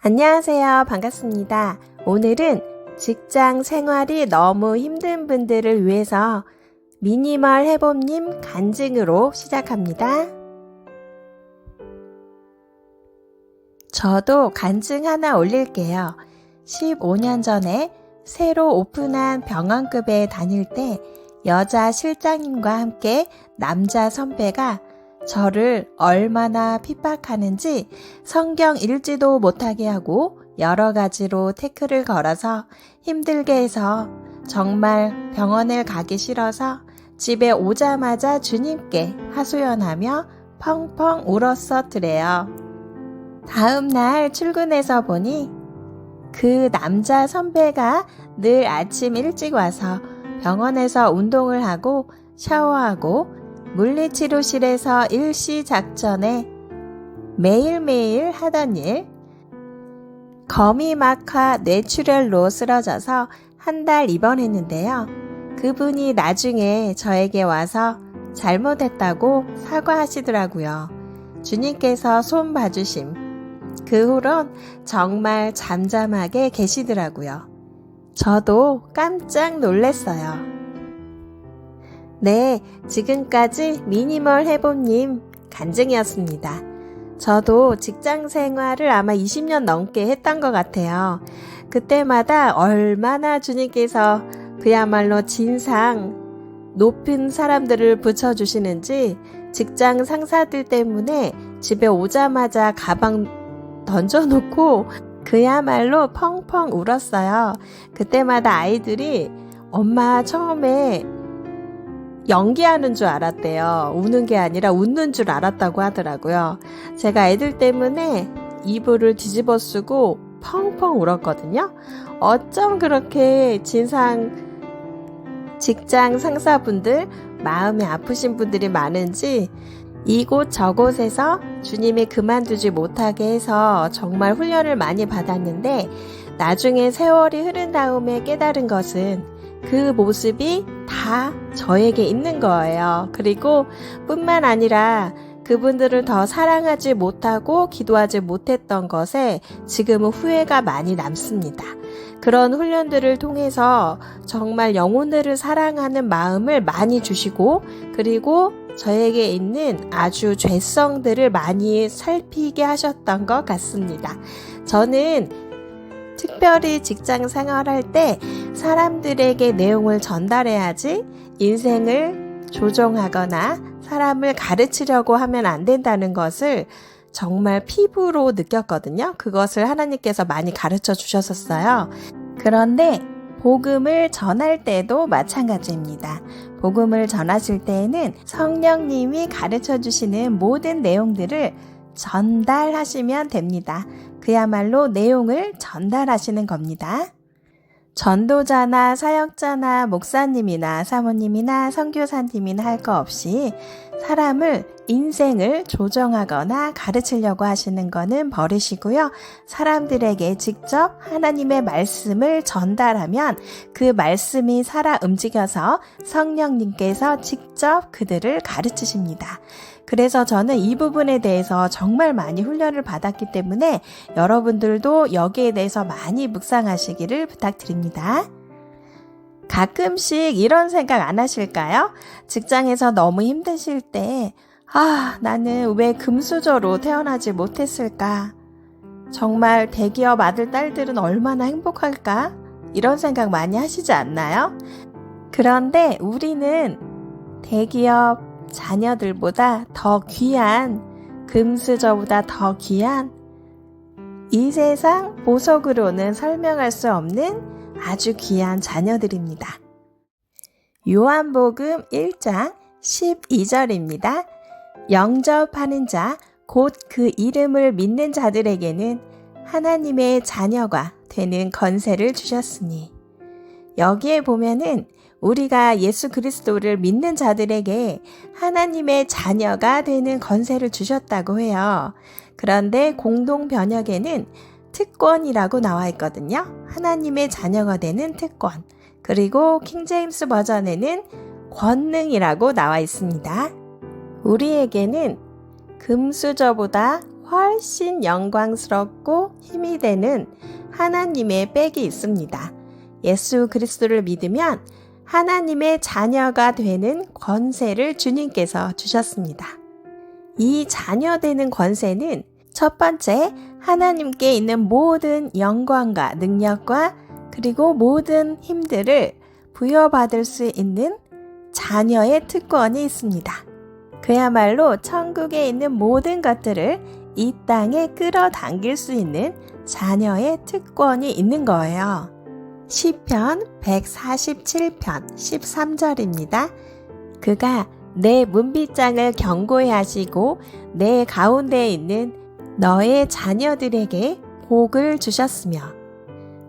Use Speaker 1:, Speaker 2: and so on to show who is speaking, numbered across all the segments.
Speaker 1: 안녕하세요. 반갑습니다. 오늘은 직장 생활이 너무 힘든 분들을 위해서 미니멀 해봄님 간증으로 시작합니다. 저도 간증 하나 올릴게요. 15년 전에 새로 오픈한 병원급에 다닐 때 여자 실장님과 함께 남자 선배가 저를 얼마나 핍박하는지 성경 읽지도 못하게 하고 여러 가지로 태클을 걸어서 힘들게 해서 정말 병원을 가기 싫어서 집에 오자마자 주님께 하소연하며 펑펑 울었었더래요. 다음 날 출근해서 보니 그 남자 선배가 늘 아침 일찍 와서 병원에서 운동을 하고 샤워하고 물리치료실에서 일시 작전에 매일매일 하던 일, 거미막하 뇌출혈로 쓰러져서 한 달 입원했는데요. 그분이 나중에 저에게 와서 잘못했다고 사과하시더라고요. 주님께서 손 봐주심. 그 후론 정말 잠잠하게 계시더라고요. 저도 깜짝 놀랐어요. 네, 지금까지 미니멀 해봄님 간증이었습니다. 저도 직장 생활을 아마 20년 넘게 했던 것 같아요. 그때마다 얼마나 주님께서 그야말로 진상 높은 사람들을 붙여주시는지 직장 상사들 때문에 집에 오자마자 가방 던져놓고 그야말로 펑펑 울었어요. 그때마다 아이들이 엄마 처음에 연기하는 줄 알았대요. 우는 게 아니라 웃는 줄 알았다고 하더라고요. 제가 애들 때문에 이불을 뒤집어 쓰고 펑펑 울었거든요. 어쩜 그렇게 직장 상사분들, 마음이 아프신 분들이 많은지 이곳 저곳에서 주님이 그만두지 못하게 해서 정말 훈련을 많이 받았는데 나중에 세월이 흐른 다음에 깨달은 것은 그 모습이 다 저에게 있는 거예요. 그리고 뿐만 아니라 그분들을 더 사랑하지 못하고 기도하지 못했던 것에 지금은 후회가 많이 남습니다. 그런 훈련들을 통해서 정말 영혼들을 사랑하는 마음을 많이 주시고 그리고 저에게 있는 아주 죄성들을 많이 살피게 하셨던 것 같습니다. 저는 특별히 직장 생활할 때 사람들에게 내용을 전달해야지 인생을 조종하거나 사람을 가르치려고 하면 안 된다는 것을 정말 피부로 느꼈거든요. 그것을 하나님께서 많이 가르쳐 주셨었어요. 그런데 복음을 전할 때도 마찬가지입니다. 복음을 전하실 때에는 성령님이 가르쳐 주시는 모든 내용들을 전달하시면 됩니다. 그야말로 내용을 전달하시는 겁니다. 전도자나 사역자나 목사님이나 사모님이나 선교사님이나 할 거 없이 사람을 인생을 조정하거나 가르치려고 하시는 거는 버리시고요. 사람들에게 직접 하나님의 말씀을 전달하면 그 말씀이 살아 움직여서 성령님께서 직접 그들을 가르치십니다. 그래서 저는 이 부분에 대해서 정말 많이 훈련을 받았기 때문에 여러분들도 여기에 대해서 많이 묵상하시기를 부탁드립니다. 가끔씩 이런 생각 안 하실까요? 직장에서 너무 힘드실 때 나는 왜 금수저로 태어나지 못했을까? 정말 대기업 아들, 딸들은 얼마나 행복할까? 이런 생각 많이 하시지 않나요? 그런데 우리는 대기업 자녀들보다 더 귀한, 금수저보다 더 귀한 이 세상 보석으로는 설명할 수 없는 아주 귀한 자녀들입니다. 요한복음 1장 12절입니다. 영접하는 자, 곧 그 이름을 믿는 자들에게는 하나님의 자녀가 되는 권세를 주셨으니 여기에 보면은 우리가 예수 그리스도를 믿는 자들에게 하나님의 자녀가 되는 권세를 주셨다고 해요. 그런데 공동 번역에는 특권이라고 나와 있거든요. 하나님의 자녀가 되는 특권. 그리고 킹제임스 버전에는 권능이라고 나와 있습니다. 우리에게는 금수저보다 훨씬 영광스럽고 힘이 되는 하나님의 백이 있습니다. 예수 그리스도를 믿으면 하나님의 자녀가 되는 권세를 주님께서 주셨습니다. 이 자녀 되는 권세는 첫 번째, 하나님께 있는 모든 영광과 능력과 그리고 모든 힘들을 부여받을 수 있는 자녀의 특권이 있습니다. 그야말로 천국에 있는 모든 것들을 이 땅에 끌어당길 수 있는 자녀의 특권이 있는 거예요. 시편 147편 13절입니다. 그가 내 문빗장을 견고히 하시고 내 가운데에 있는 너의 자녀들에게 복을 주셨으며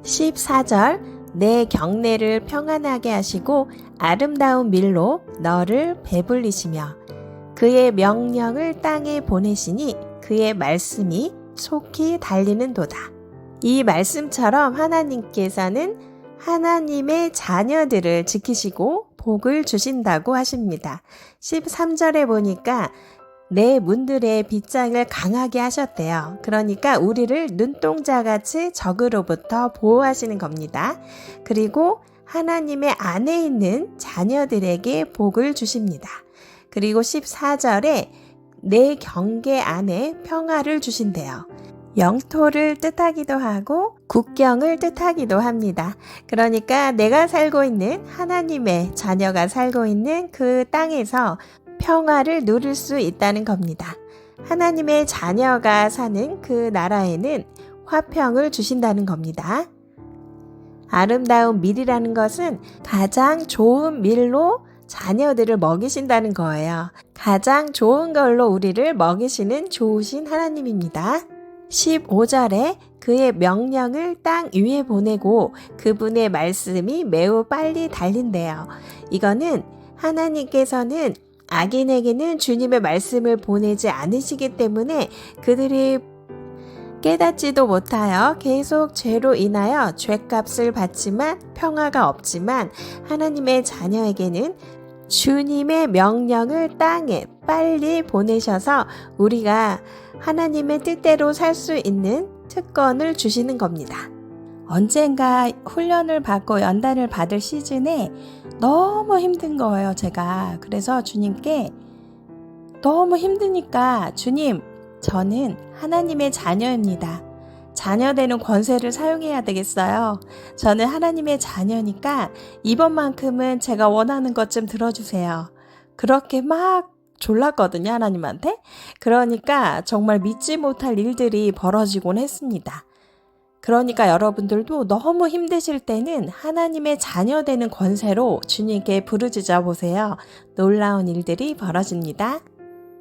Speaker 1: 14절 내 경내를 평안하게 하시고 아름다운 밀로 너를 배불리시며 그의 명령을 땅에 보내시니 그의 말씀이 속히 달리는도다. 이 말씀처럼 하나님께서는 하나님의 자녀들을 지키시고 복을 주신다고 하십니다. 13절에 보니까 내 문들의 빗장을 강하게 하셨대요. 그러니까 우리를 눈동자같이 적으로부터 보호하시는 겁니다. 그리고 하나님의 안에 있는 자녀들에게 복을 주십니다. 그리고 14절에 내 경계 안에 평화를 주신대요. 영토를 뜻하기도 하고 국경을 뜻하기도 합니다. 그러니까 내가 살고 있는 하나님의 자녀가 살고 있는 그 땅에서 평화를 누릴 수 있다는 겁니다. 하나님의 자녀가 사는 그 나라에는 화평을 주신다는 겁니다. 아름다운 밀이라는 것은 가장 좋은 밀로 자녀들을 먹이신다는 거예요. 가장 좋은 걸로 우리를 먹이시는 좋으신 하나님입니다. 15절에 그의 명령을 땅 위에 보내고 그분의 말씀이 매우 빨리 달린대요. 이거는 하나님께서는 악인에게는 주님의 말씀을 보내지 않으시기 때문에 그들이 깨닫지도 못하여 계속 죄로 인하여 죄값을 받지만 평화가 없지만 하나님의 자녀에게는 주님의 명령을 땅에 빨리 보내셔서 우리가 하나님의 뜻대로 살 수 있는 특권을 주시는 겁니다. 언젠가 훈련을 받고 연단을 받을 시즌에 너무 힘든 거예요, 제가. 그래서 주님께 너무 힘드니까 주님, 저는 하나님의 자녀입니다. 자녀되는 권세를 사용해야 되겠어요. 저는 하나님의 자녀니까 이번만큼은 제가 원하는 것 좀 들어주세요. 그렇게 막 졸랐거든요, 하나님한테. 그러니까 정말 믿지 못할 일들이 벌어지곤 했습니다. 그러니까 여러분들도 너무 힘드실 때는 하나님의 자녀 되는 권세로 주님께 부르짖어 보세요. 놀라운 일들이 벌어집니다.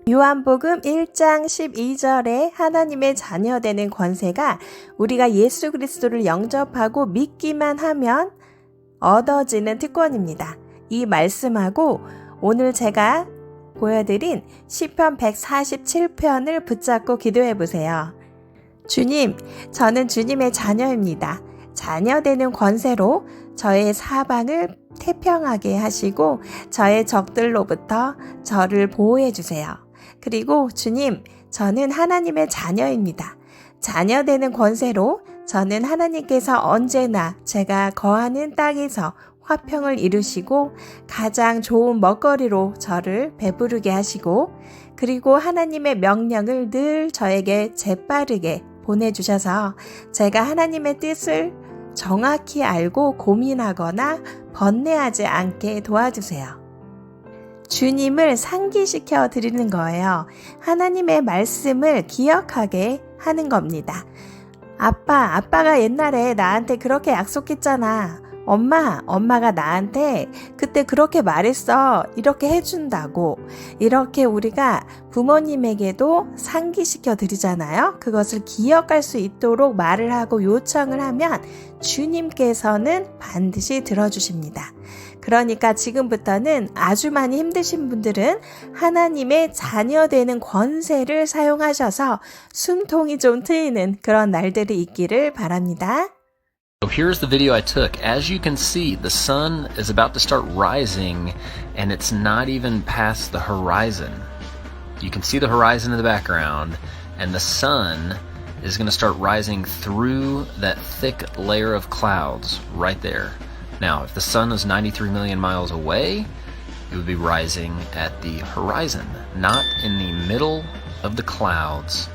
Speaker 1: 요한복음 1장 12절에 하나님의 자녀 되는 권세가 우리가 예수 그리스도를 영접하고 믿기만 하면 얻어지는 특권입니다. 이 말씀하고 오늘 제가 보여드린 시편 147편을 붙잡고 기도해 보세요. 주님, 저는 주님의 자녀입니다. 자녀 되는 권세로 저의 사방을 태평하게 하시고 저의 적들로부터 저를 보호해 주세요. 그리고 주님, 저는 하나님의 자녀입니다. 자녀 되는 권세로 저는 하나님께서 언제나 제가 거하는 땅에서 화평을 이루시고 가장 좋은 먹거리로 저를 배부르게 하시고 그리고 하나님의 명령을 늘 저에게 재빠르게 보내주셔서 제가 하나님의 뜻을 정확히 알고 고민하거나 번뇌하지 않게 도와주세요. 주님을 상기시켜 드리는 거예요. 하나님의 말씀을 기억하게 하는 겁니다. 아빠가 옛날에 나한테 그렇게 약속했잖아. 엄마가 나한테 그때 그렇게 말했어. 이렇게 해준다고. 이렇게 우리가 부모님에게도 상기시켜 드리잖아요. 그것을 기억할 수 있도록 말을 하고 요청을 하면 주님께서는 반드시 들어주십니다. 그러니까 지금부터는 아주 많이 힘드신 분들은 하나님의 자녀 되는 권세를 사용하셔서 숨통이 좀 트이는 그런 날들이 있기를 바랍니다.
Speaker 2: So here's the video I took. As you can see, the sun is about to start rising and it's not even past the horizon. You can see the horizon in the background and the sun is going to start rising through that thick layer of clouds right there. Now, if the sun is 93 million miles away, it would be rising at the horizon, not in the middle of the clouds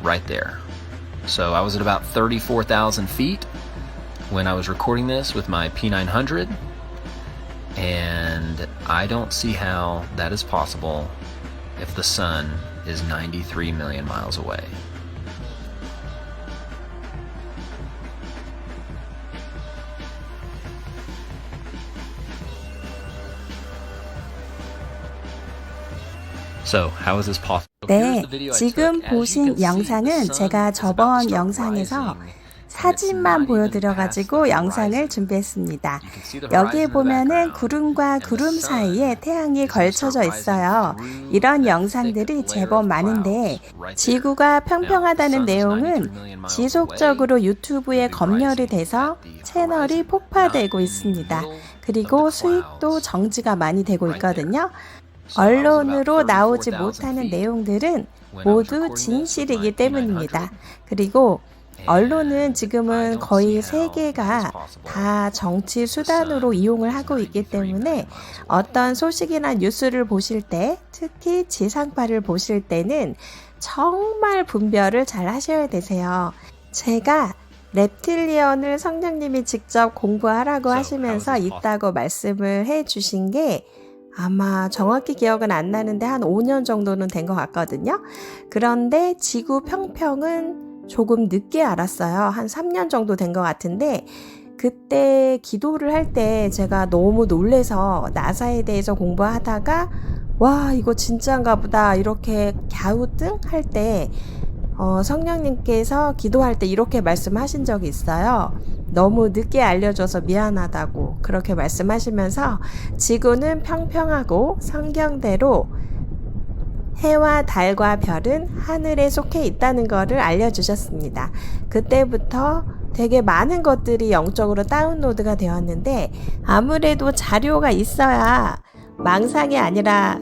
Speaker 2: right there. So I was at about 34,000 feet when I was recording this with my P900, and I don't see how that is possible if the sun is 93 million miles away. So, how is this possible?
Speaker 1: 네, 지금 보신 영상은 제가 저번 영상에서 사진만 보여드려가지고 영상을 준비했습니다. 여기에 보면은 구름과 구름 사이에 태양이 걸쳐져 있어요. 이런 영상들이 제법 많은데 지구가 평평하다는 내용은 지속적으로 유튜브에 검열이 돼서 채널이 폭파되고 있습니다. 그리고 수익도 정지가 많이 되고 있거든요. 언론으로 나오지 못하는 내용들은 모두 진실이기 때문입니다. 그리고 언론은 지금은 거의 세계가 다 정치 수단으로 이용을 하고 있기 때문에 어떤 소식이나 뉴스를 보실 때, 특히 지상파를 보실 때는 정말 분별을 잘 하셔야 되세요. 제가 reptilian을 성령님이 직접 공부하라고 하시면서 있다고 말씀을 해주신 게 아마 정확히 기억은 안 나는데 한 5년 정도는 된 것 같거든요. 그런데 지구 평평은 조금 늦게 알았어요. 한 3년 정도 된 것 같은데 그때 기도를 할 때 제가 너무 놀래서 나사에 대해서 공부하다가 와 이거 진짜인가 보다 이렇게 갸우뚱 할 때 성령님께서 기도할 때 이렇게 말씀하신 적이 있어요. 너무 늦게 알려줘서 미안하다고 그렇게 말씀하시면서 지구는 평평하고 성경대로 해와 달과 별은 하늘에 속해 있다는 것을 알려주셨습니다. 그때부터 되게 많은 것들이 영적으로 다운로드가 되었는데 아무래도 자료가 있어야 망상이 아니라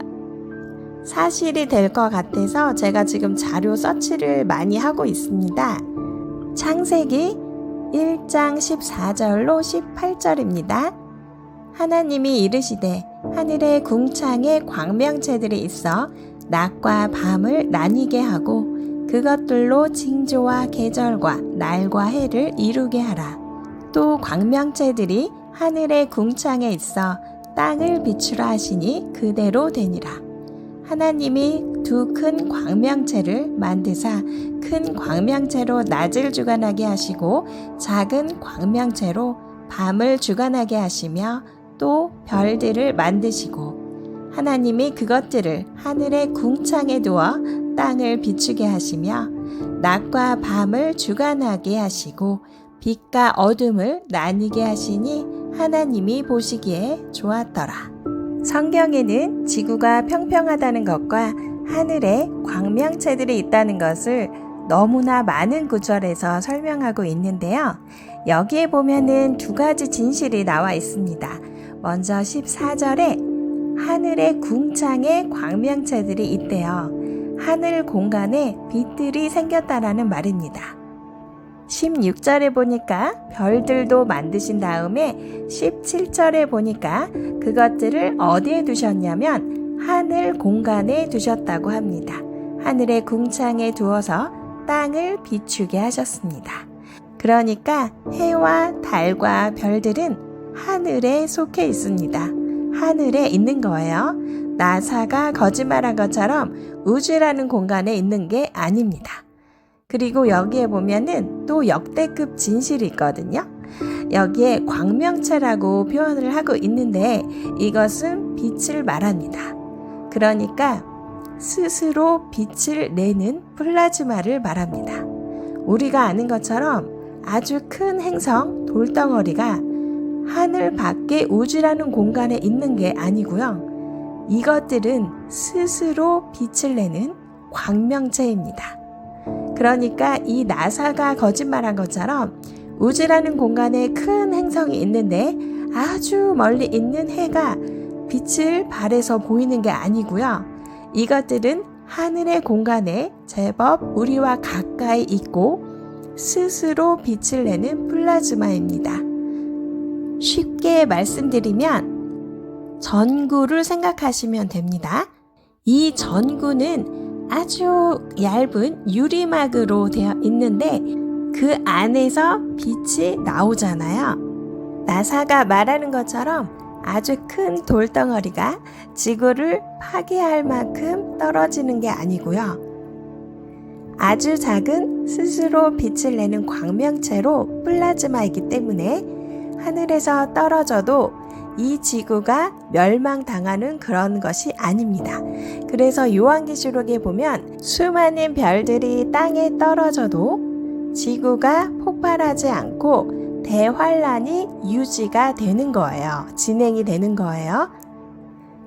Speaker 1: 사실이 될 것 같아서 제가 지금 자료 서치를 많이 하고 있습니다. 창세기 1장 14절로 18절입니다. 하나님이 이르시되 하늘의 궁창에 광명체들이 있어 낮과 밤을 나뉘게 하고 그것들로 징조와 계절과 날과 해를 이루게 하라. 또 광명체들이 하늘의 궁창에 있어 땅을 비추라 하시니 그대로 되니라. 하나님이 두 큰 광명체를 만드사 큰 광명체로 낮을 주관하게 하시고 작은 광명체로 밤을 주관하게 하시며 또 별들을 만드시고 하나님이 그것들을 하늘의 궁창에 두어 땅을 비추게 하시며 낮과 밤을 주관하게 하시고 빛과 어둠을 나뉘게 하시니 하나님이 보시기에 좋았더라. 성경에는 지구가 평평하다는 것과 하늘에 광명체들이 있다는 것을 너무나 많은 구절에서 설명하고 있는데요. 여기에 보면은 두 가지 진실이 나와 있습니다. 먼저 14절에 하늘의 궁창에 광명체들이 있대요. 하늘 공간에 빛들이 생겼다라는 말입니다. 16절에 보니까 별들도 만드신 다음에 17절에 보니까 그것들을 어디에 두셨냐면 하늘 공간에 두셨다고 합니다. 하늘의 궁창에 두어서 땅을 비추게 하셨습니다. 그러니까 해와 달과 별들은 하늘에 속해 있습니다. 하늘에 있는 거예요. 나사가 거짓말한 것처럼 우주라는 공간에 있는 게 아닙니다. 그리고 여기에 보면은 또 역대급 진실이 있거든요. 여기에 광명체라고 표현을 하고 있는데 이것은 빛을 말합니다. 그러니까 스스로 빛을 내는 플라즈마를 말합니다. 우리가 아는 것처럼 아주 큰 행성, 돌덩어리가 하늘 밖에 우주라는 공간에 있는 게 아니고요. 이것들은 스스로 빛을 내는 광명체입니다. 그러니까 이 나사가 거짓말한 것처럼 우주라는 공간에 큰 행성이 있는데 아주 멀리 있는 해가 빛을 발해서 보이는 게 아니고요. 이것들은 하늘의 공간에 제법 우리와 가까이 있고 스스로 빛을 내는 플라즈마입니다. 쉽게 말씀드리면 전구를 생각하시면 됩니다. 이 전구는 아주 얇은 유리막으로 되어 있는데 그 안에서 빛이 나오잖아요. 나사가 말하는 것처럼 아주 큰 돌덩어리가 지구를 파괴할 만큼 떨어지는 게 아니고요. 아주 작은 스스로 빛을 내는 광명체로 플라즈마이기 때문에 하늘에서 떨어져도 이 지구가 멸망당하는 그런 것이 아닙니다. 그래서 요한계시록에 보면 수많은 별들이 땅에 떨어져도 지구가 폭발하지 않고 대환란이 유지가 되는 거예요. 진행이 되는 거예요.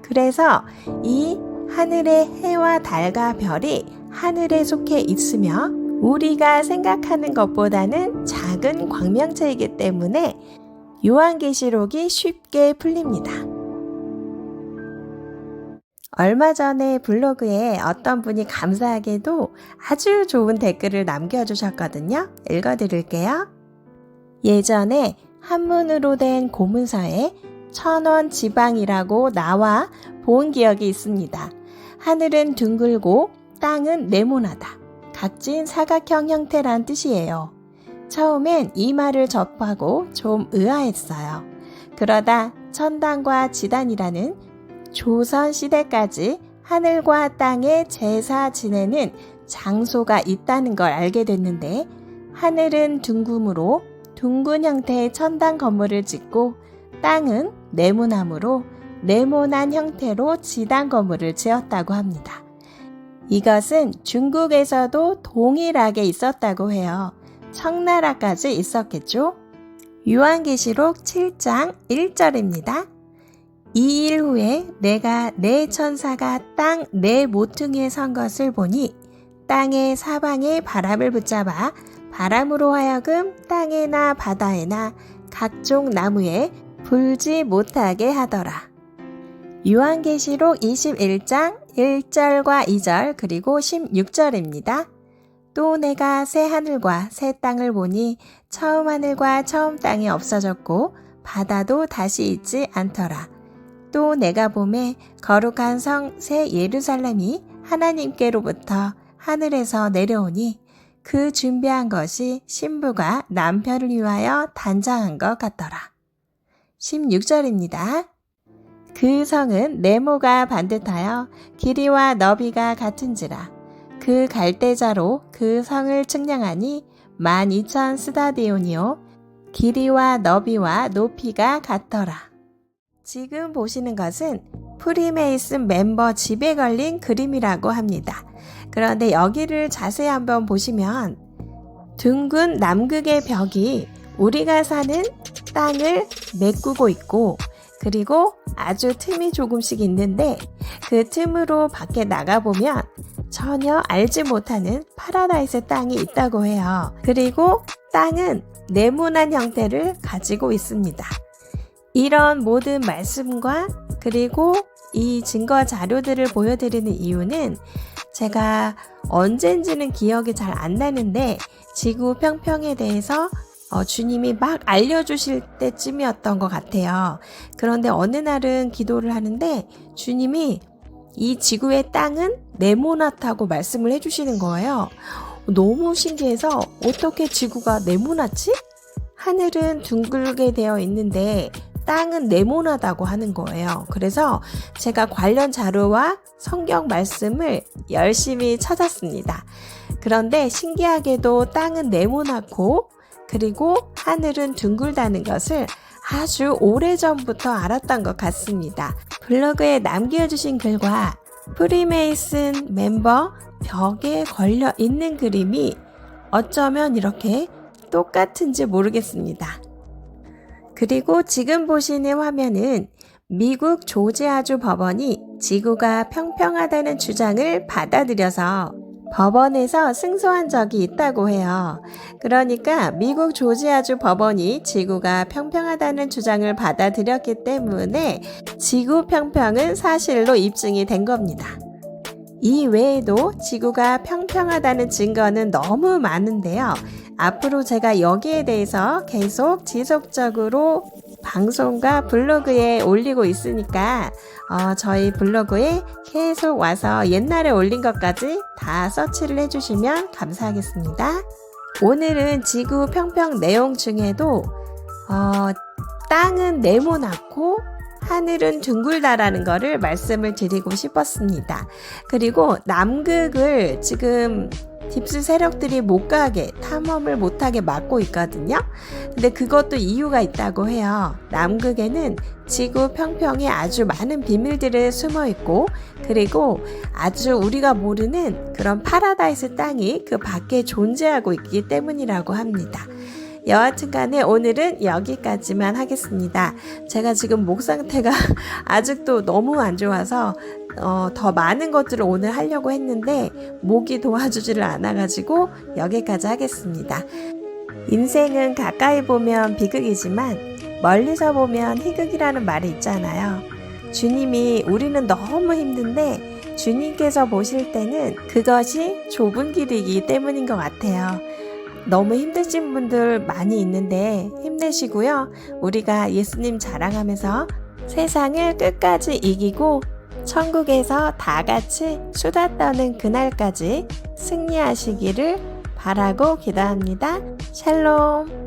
Speaker 1: 그래서 이 하늘의 해와 달과 별이 하늘에 속해 있으며 우리가 생각하는 것보다는 작은 광명체이기 때문에 요한계시록이 쉽게 풀립니다. 얼마 전에 블로그에 어떤 분이 감사하게도 아주 좋은 댓글을 남겨주셨거든요. 읽어드릴게요. 예전에 한문으로 된 고문서에 1000원 지방이라고 나와 본 기억이 있습니다. 하늘은 둥글고 땅은 네모나다. 각진 사각형 형태란 뜻이에요. 처음엔 이 말을 접하고 좀 의아했어요. 그러다 천당과 지단이라는 조선시대까지 하늘과 땅에 제사 지내는 장소가 있다는 걸 알게 됐는데 하늘은 둥금으로 둥근 형태의 천당 건물을 짓고 땅은 네모나무로 네모난 형태로 지단 건물을 지었다고 합니다. 이것은 중국에서도 동일하게 있었다고 해요. 청나라까지 있었겠죠? 요한계시록 7장 1절입니다. 2일 후에 내가 네 천사가 땅 네 모퉁이에 선 것을 보니 땅의 사방에 바람을 붙잡아 바람으로 하여금 땅에나 바다에나 각종 나무에 불지 못하게 하더라. 요한계시록 21장 1절과 2절 그리고 16절입니다. 또 내가 새 하늘과 새 땅을 보니 처음 하늘과 처음 땅이 없어졌고 바다도 다시 있지 않더라. 또 내가 보매 거룩한 성 새 예루살렘이 하나님께로부터 하늘에서 내려오니 그 준비한 것이 신부가 남편을 위하여 단장한 것 같더라. 16절입니다. 그 성은 네모가 반듯하여 길이와 너비가 같은지라. 그 갈대자로 그 성을 측량하니 12,000 스다디온이요 길이와 너비와 높이가 같더라. 지금 보시는 것은 프리메이슨 멤버 집에 걸린 그림이라고 합니다. 그런데 여기를 자세히 한번 보시면 둥근 남극의 벽이 우리가 사는 땅을 메꾸고 있고 그리고 아주 틈이 조금씩 있는데 그 틈으로 밖에 나가보면 전혀 알지 못하는 파라다이스 땅이 있다고 해요. 그리고 땅은 네모난 형태를 가지고 있습니다. 이런 모든 말씀과 그리고 이 증거 자료들을 보여드리는 이유는 제가 언젠지는 기억이 잘 안 나는데 지구 평평에 대해서 주님이 막 알려주실 때쯤이었던 것 같아요. 그런데 어느 날은 기도를 하는데 주님이 이 지구의 땅은 네모나다고 말씀을 해주시는 거예요. 너무 신기해서 어떻게 지구가 네모나지? 하늘은 둥글게 되어 있는데 땅은 네모나다고 하는 거예요. 그래서 제가 관련 자료와 성경 말씀을 열심히 찾았습니다. 그런데 신기하게도 땅은 네모나고 그리고 하늘은 둥글다는 것을 아주 오래전부터 알았던 것 같습니다. 블로그에 남겨주신 글과 프리메이슨 멤버 벽에 걸려 있는 그림이 어쩌면 이렇게 똑같은지 모르겠습니다. 그리고 지금 보시는 화면은 미국 조지아주 법원이 지구가 평평하다는 주장을 받아들여서 법원에서 승소한 적이 있다고 해요. 그러니까 미국 조지아주 법원이 지구가 평평하다는 주장을 받아들였기 때문에 지구 평평은 사실로 입증이 된 겁니다. 이 외에도 지구가 평평하다는 증거는 너무 많은데요. 앞으로 제가 여기에 대해서 계속 지속적으로 방송과 블로그에 올리고 있으니까 저희 블로그에 계속 와서 옛날에 올린 것까지 다 서치를 해주시면 감사하겠습니다. 오늘은 지구 평평 내용 중에도 땅은 네모나고 하늘은 둥글다라는 거를 말씀을 드리고 싶었습니다. 그리고 남극을 지금 딥스 세력들이 못 가게, 탐험을 못하게 막고 있거든요. 근데 그것도 이유가 있다고 해요. 남극에는 지구 평평에 아주 많은 비밀들이 숨어 있고, 그리고 아주 우리가 모르는 그런 파라다이스 땅이 그 밖에 존재하고 있기 때문이라고 합니다. 여하튼 간에 오늘은 여기까지만 하겠습니다. 제가 지금 목 상태가 아직도 너무 안 좋아서 더 많은 것들을 오늘 하려고 했는데 목이 도와주지를 않아가지고 여기까지 하겠습니다. 인생은 가까이 보면 비극이지만 멀리서 보면 희극이라는 말이 있잖아요. 주님이 우리는 너무 힘든데 주님께서 보실 때는 그것이 좁은 길이기 때문인 것 같아요. 너무 힘드신 분들 많이 있는데 힘내시고요. 우리가 예수님 자랑하면서 세상을 끝까지 이기고 천국에서 다 같이 수다 떠는 그날까지 승리하시기를 바라고 기도합니다. 샬롬.